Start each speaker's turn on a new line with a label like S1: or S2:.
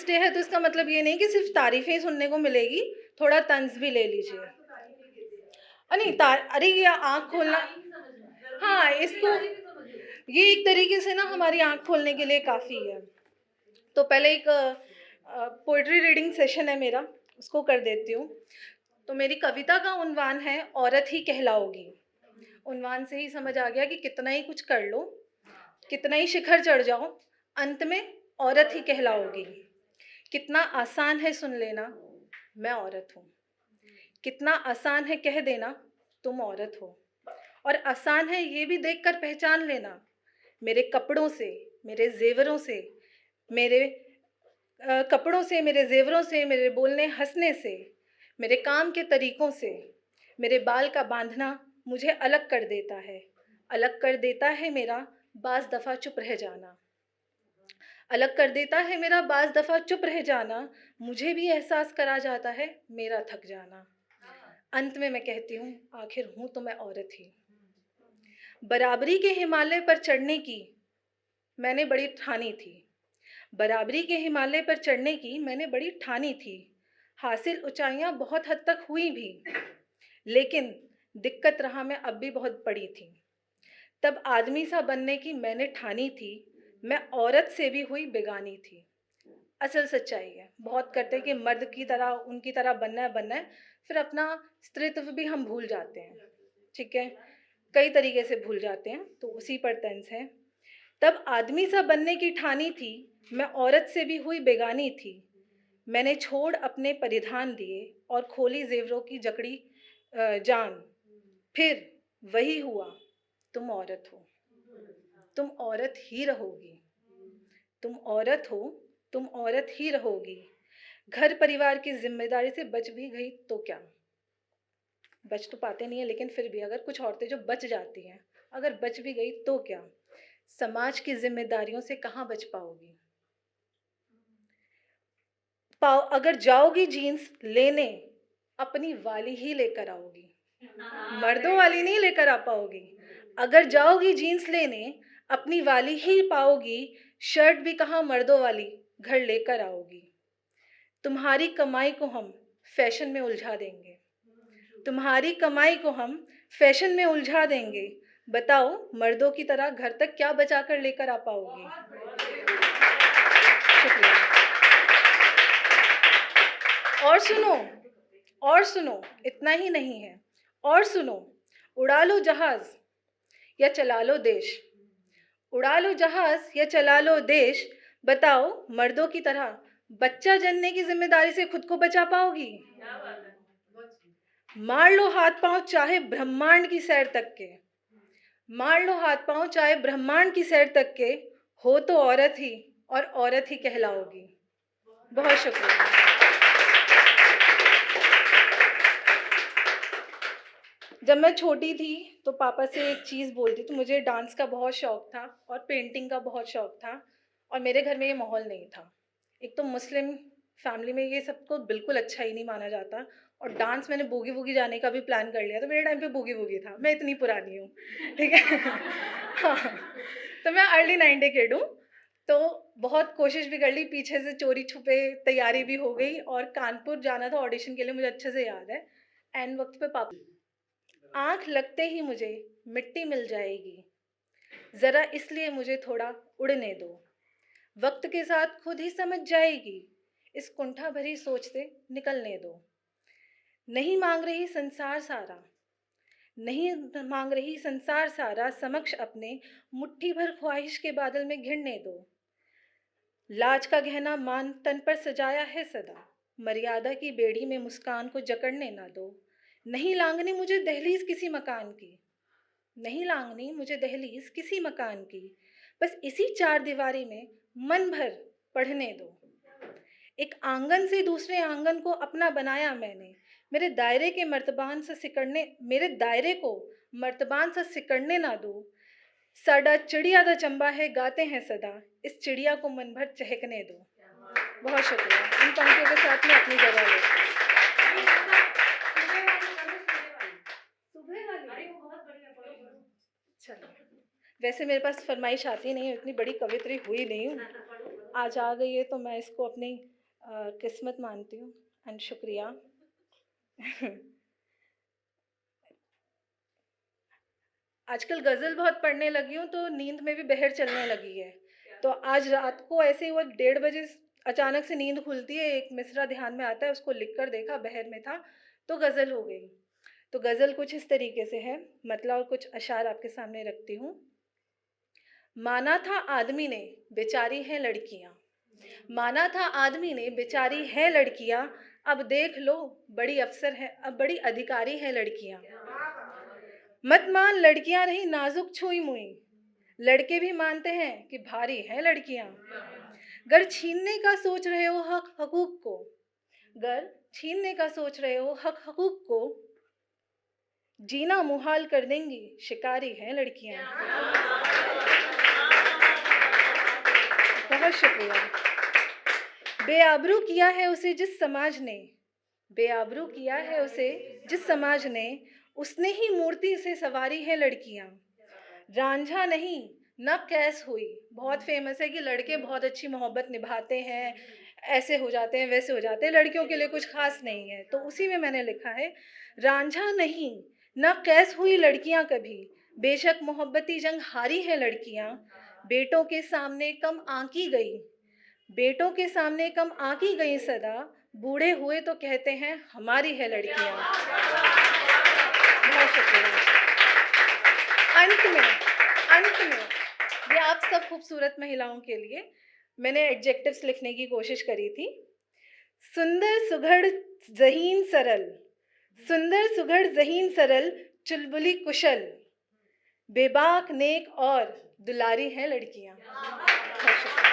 S1: Women's day है तो इसका मतलब ये नहीं कि सिर्फ तारीफ़ें ही सुनने को मिलेगी, थोड़ा तंज़ भी ले लीजिए। नहीं अरे ये आँख खोलना, हाँ, इसको ये एक तरीके से ना हमारी आँख खोलने के लिए काफ़ी है। तो पहले एक पोएट्री रीडिंग सेशन है मेरा, उसको कर देती हूँ। तो मेरी कविता का उन्वान है औरत ही कहलाओगी। उन्वान से ही समझ आ गया कि कितना ही कुछ कर लो, कितना ही शिखर चढ़ जाओ, अंत में औरत ही कहलाओगी। कितना आसान है सुन लेना, मैं औरत हूँ। कितना आसान है कह देना, तुम औरत हो। और आसान है ये भी देखकर पहचान लेना, मेरे कपड़ों से, मेरे ज़ेवरों से, मेरे कपड़ों से, मेरे ज़ेवरों से, मेरे बोलने हंसने से, मेरे काम के तरीक़ों से, मेरे बाल का बांधना मुझे अलग कर देता है। अलग कर देता है मेरा बाज़ दफ़ा चुप रह जाना। अलग कर देता है मेरा बाज़ दफ़ा चुप रह जाना, मुझे भी एहसास करा जाता है मेरा थक जाना। अंत में मैं कहती हूँ, आखिर हूँ तो मैं औरत ही। बराबरी के हिमालय पर चढ़ने की मैंने बड़ी ठानी थी। बराबरी के हिमालय पर चढ़ने की मैंने बड़ी ठानी थी। हासिल ऊंचाइयां बहुत हद तक हुई भी, लेकिन दिक्कत राह में अब भी बहुत पड़ी थी। तब आदमी सा बनने की मैंने ठानी थी, मैं औरत से भी हुई बेगानी थी। असल सच्चाई है, बहुत करते हैं कि मर्द की तरह, उनकी तरह बनना है, फिर अपना स्त्रीत्व भी हम भूल जाते हैं। ठीक है, कई तरीके से भूल जाते हैं, तो उसी पर तंज है। तब आदमी सा बनने की ठानी थी, मैं औरत से भी हुई बेगानी थी। मैंने छोड़ अपने परिधान दिए और खोली ज़ेवरों की जकड़ी जान। फिर वही हुआ, तुम औरत हो, तुम औरत ही रहोगी। तुम औरत हो, तुम औरत ही रहोगी। घर परिवार की जिम्मेदारी से बच भी गई तो क्या, बच तो पाते नहीं है, लेकिन फिर भी अगर कुछ औरतें जो बच जाती हैं, अगर बच भी गई तो क्या, समाज की जिम्मेदारियों से कहाँ बच पाओगी। अगर जाओगी जीन्स लेने, अपनी वाली ही लेकर आओगी, मर्दों वाली नहीं लेकर आ पाओगी। अगर जाओगी जीन्स लेने, अपनी वाली ही पाओगी, शर्ट भी कहाँ मर्दों वाली घर लेकर आओगी। तुम्हारी कमाई को हम फैशन में उलझा देंगे, तुम्हारी कमाई को हम फैशन में उलझा देंगे। बताओ मर्दों की तरह घर तक क्या बचा कर लेकर आ पाओगी। शुक्रिया। और सुनो, इतना ही नहीं है, और सुनो, उड़ा लो जहाज या चला लो देश, उड़ा लो जहाज या चला लो देश। बताओ मर्दों की तरह बच्चा जनने की जिम्मेदारी से खुद को बचा पाओगी। मार लो हाथ पांव चाहे ब्रह्मांड की सैर तक के, मार लो हाथ पांव चाहे ब्रह्मांड की सैर तक के, हो तो औरत ही और औरत ही कहलाओगी। बहुत शुक्रिया। जब मैं छोटी थी तो पापा से एक चीज़ बोलती थी, मुझे डांस का बहुत शौक़ था और पेंटिंग का बहुत शौक़ था, और मेरे घर में ये माहौल नहीं था। एक तो मुस्लिम फैमिली में ये सबको बिल्कुल अच्छा ही नहीं माना जाता, और डांस मैंने बूगी वूगी जाने का भी प्लान कर लिया, तो मेरे टाइम पे बूगी वूगी था, मैं इतनी पुरानी हूँ, ठीक है। हाँ, तो मैं अर्ली 90 किड हूँ। तो बहुत कोशिश भी कर ली, पीछे से चोरी छुपे तैयारी भी हो गई, और कानपुर जाना था ऑडिशन के लिए, मुझे अच्छे से याद है। एन वक्त पे पापा, आँख लगते ही मुझे मिट्टी मिल जाएगी, ज़रा इसलिए मुझे थोड़ा उड़ने दो, वक्त के साथ खुद ही समझ जाएगी, इस कुंठा भरी सोच से निकलने दो। नहीं मांग रही संसार सारा, नहीं मांग रही संसार सारा, समक्ष अपने मुट्ठी भर ख्वाहिश के बादल में घिरने दो। लाज का गहना मान तन पर सजाया है सदा, मर्यादा की बेड़ी में मुस्कान को जकड़ने ना दो। नहीं लांगनी मुझे दहलीज किसी मकान की, नहीं लांगनी मुझे दहलीज किसी मकान की, बस इसी चार दीवारी में मन भर पढ़ने दो। एक आंगन से दूसरे आंगन को अपना बनाया मैंने, मेरे दायरे के मर्तबान से सिकड़ने, मेरे दायरे को मर्तबान से सिकड़ने ना दो। साडा चिड़िया दा चंबा है गाते हैं सदा, इस चिड़िया को मन भर चहकने दो। बहुत शुक्रिया। इन पंक्तियों के साथ में अपनी जगह लेती हूँ। चलो, वैसे मेरे पास फरमाइश आती नहीं है, इतनी बड़ी कवित्री हुई नहीं हूँ, आज आ गई है तो मैं इसको अपनी किस्मत मानती हूँ एंड शुक्रिया। आजकल गज़ल बहुत पढ़ने लगी हूँ तो नींद में भी बहर चलने लगी है। तो आज रात को ऐसे ही वो 1:30 बजे अचानक से नींद खुलती है, एक मिसरा ध्यान में आता है, उसको लिख कर देखा, बहर में था, तो गज़ल हो गई। तो गज़ल कुछ इस तरीके से है, मतलब और कुछ अशार आपके सामने रखती हूँ। माना था आदमी ने बेचारी हैं लड़कियाँ, माना था आदमी ने बेचारी हैं लड़कियाँ, अब देख लो बड़ी अफ़सर हैं, अब बड़ी अधिकारी हैं लड़कियाँ। मत मान लड़कियां नहीं नाजुक छुई मुई, लड़के भी मानते हैं कि भारी हैं लड़कियां। गर छीनने का सोच रहे हो हक हकूक को, गर छीनने का सोच रहे हो हक हकूक को, जीना मुहाल कर देंगी शिकारी हैं लड़कियां। बहुत शुक्रिया। बेआबरू किया है उसे जिस समाज ने, बेआबरू किया है उसे जिस समाज ने, उसने ही मूर्ति से सवारी है लड़कियां। रांझा नहीं न कैस हुई, बहुत फेमस है कि लड़के बहुत अच्छी मोहब्बत निभाते हैं, ऐसे हो जाते हैं वैसे हो जाते हैं, लड़कियों के लिए कुछ खास नहीं है। तो उसी में मैंने लिखा है, रांझा नहीं न कैस हुई लड़कियां कभी, बेशक मोहब्बती जंग हारी है लड़कियां। बेटों के सामने कम आंकी गई, बेटों के सामने कम आंकी गई सदा, बूढ़े हुए तो कहते हैं हमारी है लड़कियां। बहुत शुक्रिया। अंत में ये आप सब खूबसूरत महिलाओं के लिए मैंने एडजेक्टिव्स लिखने की कोशिश करी थी। सुंदर सुघड़ ज़हीन सरल, सुंदर सुघड़ ज़हीन सरल, चुलबुली कुशल, बेबाक नेक और दुलारी हैं लड़कियां। बहुत शुक्रिया।